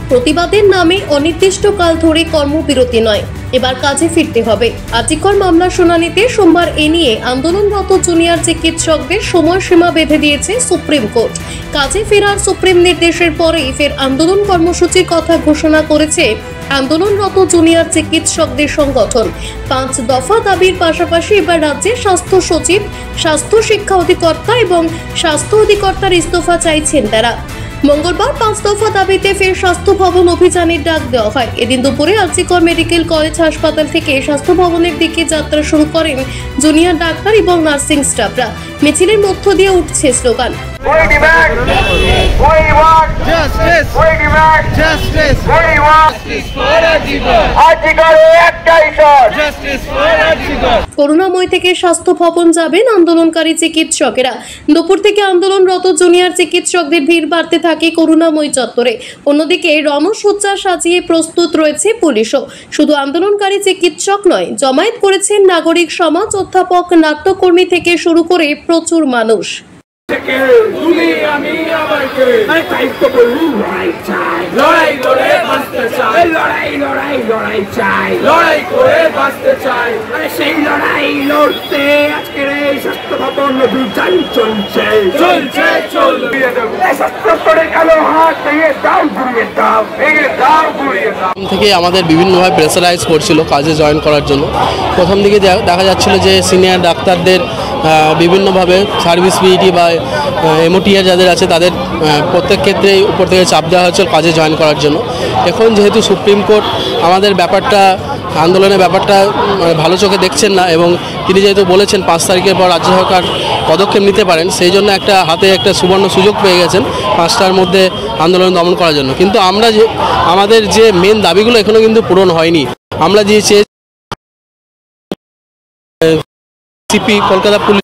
প্রতিবাদের নামে অনির্দিষ্টকাল ধরে কর্মবিরতি নয়, এবার কাজে ফিরতে হবে। আজিকর মামলা শুনানিতে সোমবার এ নিয়ে আন্দোলনরত জুনিয়র চিকিৎসকদের সময়সীমা বেঁধে দিয়েছে সুপ্রিম কোর্ট। কাজে ফেরার সুপ্রিম নির্দেশের পরেই ফের আন্দোলন কর্মসূচির কথা ঘোষণা করেছে আন্দোলনরত জুনিয়র চিকিৎসকদের সংগঠন। 5 দফা দাবির পাশাপাশি এবার রাজ্যের স্বাস্থ্য সচিব, স্বাস্থ্য শিক্ষা অধিকর্তা এবং স্বাস্থ্য অধিকর্তার ইস্তফা চাইছেন তারা। মঙ্গলবার 5 দফা দাবিতে ফের স্বাস্থ্য ভবন অভিযানের ডাক দেওয়া হয়। এদিন দুপুরে আজিকর মেডিকেল কলেজ হাসপাতাল থেকে স্বাস্থ্য ভবনের দিকে যাত্রা শুরু করেন জুনিয়র ডাক্তার এবং নার্সিং স্টাফরা। মিছিলের মধ্য দিয়ে উঠছে স্লোগান, করুণাময় থেকে স্বাস্থ্য ভবন যাবেন আন্দোলনকারী চিকিৎসকেরা। দুপুর থেকে আন্দোলনরত জুনিয়র চিকিৎসকদের ভিড় বাড়তে থাকে করুণাময় চত্বরে। অন্যদিকে রণসজ্জা সাজিয়ে প্রস্তুত রয়েছে পুলিশও। শুধু আন্দোলনকারী চিকিৎসক নয়, জমায়েত করেছেন নাগরিক সমাজ, অধ্যাপক, নাট্যকর্মী থেকে শুরু করে প্রচুর মানুষ। থেকে আমাদের বিভিন্নভাবে প্রেসারাইজ করছিল কাজে জয়েন করার জন্য। প্রথম দিকে দেখা যাচ্ছিল যে সিনিয়র ডাক্তারদের বিভিন্নভাবে সার্ভিস পিইটি বা এমওটিআর যাদের আছে তাদের প্রত্যেক ক্ষেত্রেই উপর থেকে চাপ দেওয়া হচ্ছিল কাজে জয়েন করার জন্য। এখন যেহেতু সুপ্রিম কোর্ট আমাদের ব্যাপারটা, আন্দোলনের ব্যাপারটা ভালো চোখে দেখছেন না এবং তিনি যেহেতু বলেছেন 5 তারিখের পর রাজ্য সরকার পদক্ষেপ নিতে পারেন, সেই জন্য হাতে একটা সুবর্ণ সুযোগ পেয়ে গেছেন 5টার মধ্যে আন্দোলন দমন করার জন্য। কিন্তু আমরা আমাদের যে মেন দাবিগুলো এখনও কিন্তু পূরণ হয়নি। আমরা যে সিপি কলকাতা পুলিশ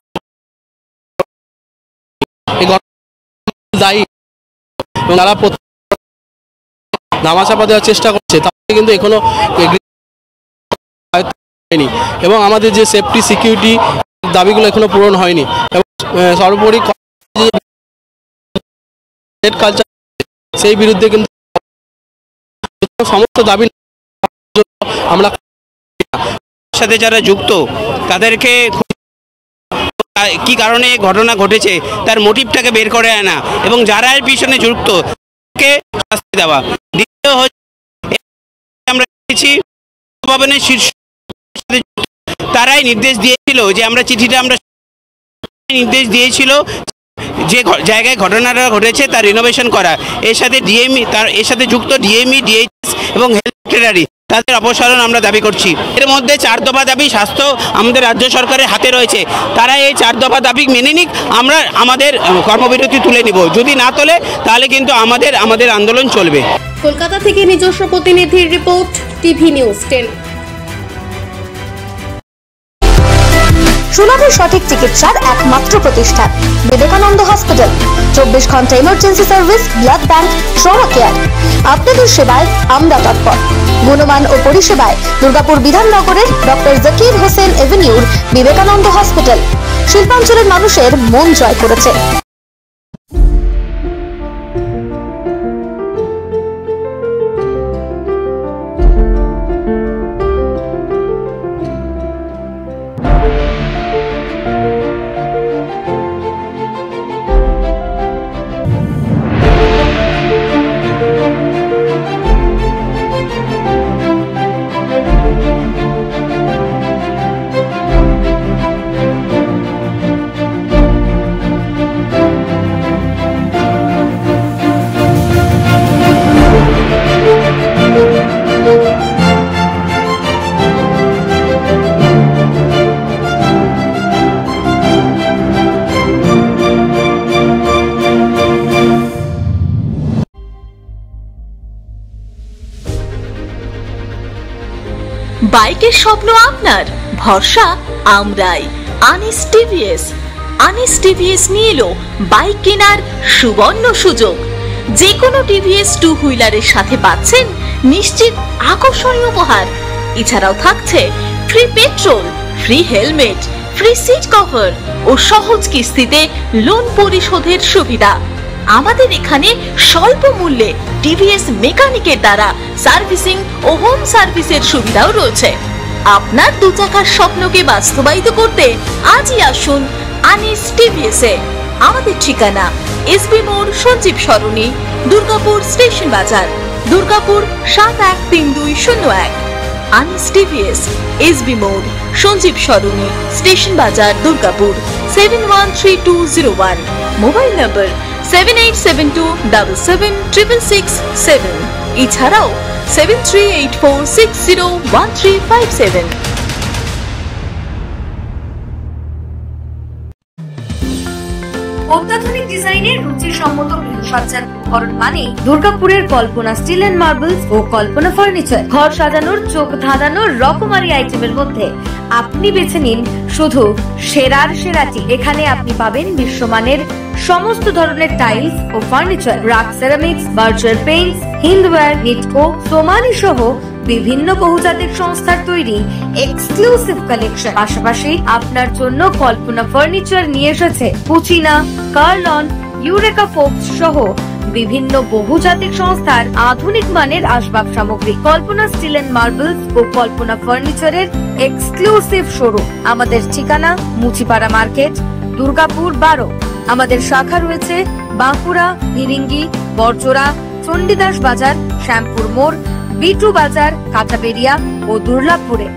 দায়ী এবং তারা নামাচাপা দেওয়ার চেষ্টা করছে, তাতে কিন্তু এখনো হয়নি এবং আমাদের যে সেফটি সিকিউরিটি দাবিগুলো এখনো পূরণ হয়নি এবং সর্বোপরি কালচার সেই বিরুদ্ধে কিন্তু সমস্ত দাবি আমরা সাথে যারা যুক্ত তাদেরকে কি কারণে ঘটনা ঘটেছে তার মোটিভটাকে বের করে আনা এবং যারা এর পিছনে যুক্ত তাকে শাস্তি দেওয়া। দ্বিতীয় হচ্ছে আমরা দেখেছি ভবনের শীর্ষ তারাই নির্দেশ দিয়েছিল যে আমরা চিঠিটা নির্দেশ দিয়েছিল যে জায়গায় ঘটনাটা ঘটেছে তার রিনোভেশন করা। এর সাথে এর সাথে যুক্ত ডিএমই, ডিএইচএস এবং হেলথ সেক্রেটারি তাদের অপসারণ আমরা দাবি করছি। এর মধ্যে 4 দফা দাবি স্বাস্থ্য আমাদের রাজ্য সরকারের হাতে রয়েছে, তারা এই 4 দফা দাবি মেনে নিক, আমরা আমাদের কর্মবিরতি তুলে নিব। যদি না তোলে তাহলে কিন্তু আমাদের আন্দোলন চলবে। কলকাতা থেকে নিজস্ব প্রতিনিধির রিপোর্ট, টিভি নিউজ 10। সুলভে সঠিক চিকিৎসার একমাত্র প্রতিষ্ঠান বিবেকানন্দ হসপিটাল। 24 ঘন্টা emergency service, blood bank, trauma care. আপনাদের সেবায় আমরা তৎপর। গুণমান ও পরিষেবায় দুর্গাপুর বিধাননগরের ডক্টর জাকির হোসেন এভিনিউর বিবেকানন্দ হসপিটাল শিল্পাঞ্চলের মানুষের মন জয় করেছে। বাইকের স্বপ্ন আপনার, ভরসা আমরাই। আনিস টিভিএস নিয়ে এলো বাইক কেনার সুবর্ণ সুযোগ। যে কোনো টিভিএস 2 হুইলারের সাথে পাচ্ছেন নিশ্চিত আকর্ষণীয় উপহার। এছাড়াও থাকছে free petrol, free helmet, free seat cover ও সহজ কিস্তিতে লোন পরিশোধের সুবিধা। আমাদের এখানে স্বল্প মূল্যে টিভিএস মেকানিকের দ্বারা সার্ভিসিং ও হোম সার্ভিসের সুবিধাও রয়েছে। আপনার দু চাকার স্বপ্নকে বাস্তবায়িত করতে আজই আসুন আনিস টিভিএস এ। আমাদের ঠিকানা এসবি মোড়, সঞ্জীব সরণি, দুর্গাপুর স্টেশন বাজার, দুর্গাপুর 713201। আনিস টিভিএস, এসবি মোড়, সঞ্জীব সরণি, স্টেশন বাজার, দুর্গাপুর 713201। মোবাইল নম্বর 7872776667। এছাড়াও 7384601357। অত্যাধুনিক ডিজাইনের রুচিসম্মত গৃহসজ্জার উপকরণ মানে দুর্গাপুরের কল্পনা স্টিল এন্ড মার্বেলস ও কল্পনা ফার্নিচার। ঘর সাজানোর, চোখ ধাঁধানোর রকমারি আইটেমের মধ্যে আপনি বেছে নিন শুধু সেরার সেরাটি। এখানে আপনি পাবেন বিশ্বমানের সমস্ত ধরনের টাইলস ও furniture, RAK ceramics, Berger paints, Hindware, Nitco, Somany সহ বিভিন্ন বহুজাতিক সংস্থার তৈরি এক্সক্লুসিভ কালেকশন। পাশাপাশি আপনার জন্য কল্পনা ফার্নিচার নিয়ে এসেছে পুচিনা, কার্লন, ইউরেকা ফোকস সহ বিভিন্ন বহুজাতিক সংস্থার আধুনিক মানের আসবাব সামগ্রী। কল্পনা স্টিল এন্ড মার্বেলস ও কল্পনা ফার্নিচারের এক্সক্লুসিভ শোরুম। আমাদের ঠিকানা মুচিপাড়া মার্কেট, দুর্গাপুর 12। আমাদের শাখা রয়েছে বাঁকুড়া, ফিরিঙ্গি, বড়জোড়া, চণ্ডীদাস বাজার, শ্যামপুর মোড়, বিটু বাজার, কাঁচাবেড়িয়া ও দুর্গাপুরে।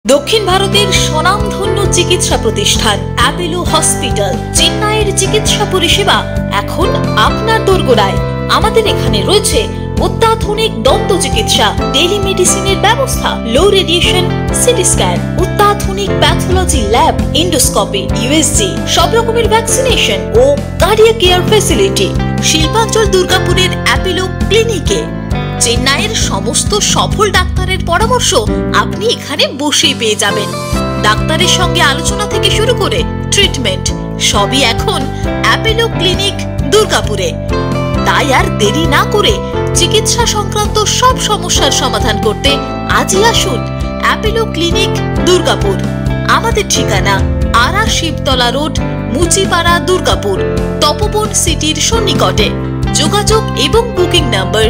দক্ষিণ ভারতের স্বনামধন্য চিকিৎসা প্রতিষ্ঠান অ্যাপোলো হসপিটাল, চেন্নাইয়ের চিকিৎসা পরিষেবা এখন আপনার দোরগোড়ায়। আমাদের এখানে রয়েছে অত্যাধুনিক দন্ত চিকিৎসা, টেলিমেডিসিনের ব্যবস্থা, লো রেডিয়েশন সিটি স্ক্যান, অত্যাধুনিক প্যাথোলজি ল্যাব, এন্ডোস্কোপি, ইউএসজি, সব রকমের ভ্যাকসিনেশন ও কার্ডিয়াক কেয়ার ফ্যাসিলিটি। শিল্পাঞ্চল দুর্গাপুরের অ্যাপোলো ক্লিনিকে চেন্নাইয়ের সমস্ত সফল ডাক্তারের পরামর্শ আপনি এখানে বসেই পেয়ে যাবেন। ডাক্তারের সঙ্গে আলোচনা থেকে শুরু করে ট্রিটমেন্ট সবই এখন অ্যাপোলো ক্লিনিক দুর্গাপুরে। তাই আর দেরি না করে চিকিৎসা সংক্রান্ত সব সমস্যার সমাধান করতে আজই আসুন অ্যাপোলো ক্লিনিক দুর্গাপুর। আমাদের ঠিকানা আরা শিবতলা রোড, মুচিপাড়া, দুর্গাপুর, তপবন সিটির সন্নিকটে। যোগাযোগ এবং বুকিং নাম্বার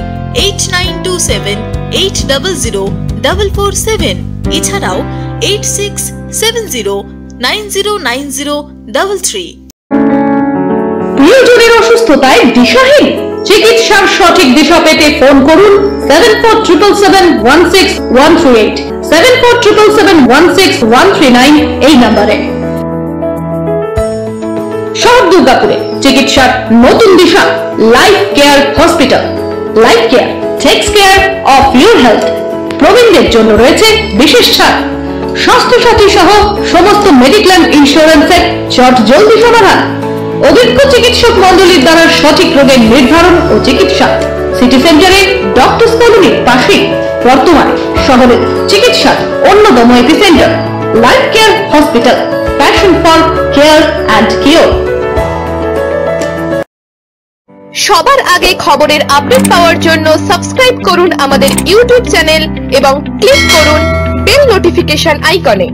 8927800447। এছাড়াও 8670909033। প্রিয়জনের অসুস্থতায় দিশাহীন? চিকিৎসার সঠিক দিশা পেতে ফোন করুন 7477716138, 7477716139 এই নম্বরে। শহর দুর্গাপুরে চিকিৎসার নতুন দিশা life care hospital. Life care takes care of your health. প্রবীণদের জন্য রয়েছে বিশেষ ছাড়। স্বাস্থ্য সাথী সহ সমস্ত মেডিক্লেম ইন্স্যুরেন্সের চট জলদি সমাধান। অভিজ্ঞ চিকিৎসক মন্ডলীর দ্বারা সঠিক রোগের নির্ধারণ ও চিকিৎসা। সিটি সেন্টারে ডক্টরস কলোনির পাশে বর্তমানে শহরের চিকিৎসার অন্যতম epicentre life care hospital, passion for care and cure. সবার আগে খবরের আপডেট পাওয়ার জন্য সাবস্ক্রাইব করুন আমাদের ইউটিউব চ্যানেল এবং ক্লিক করুন বেল নোটিফিকেশন আইকনে।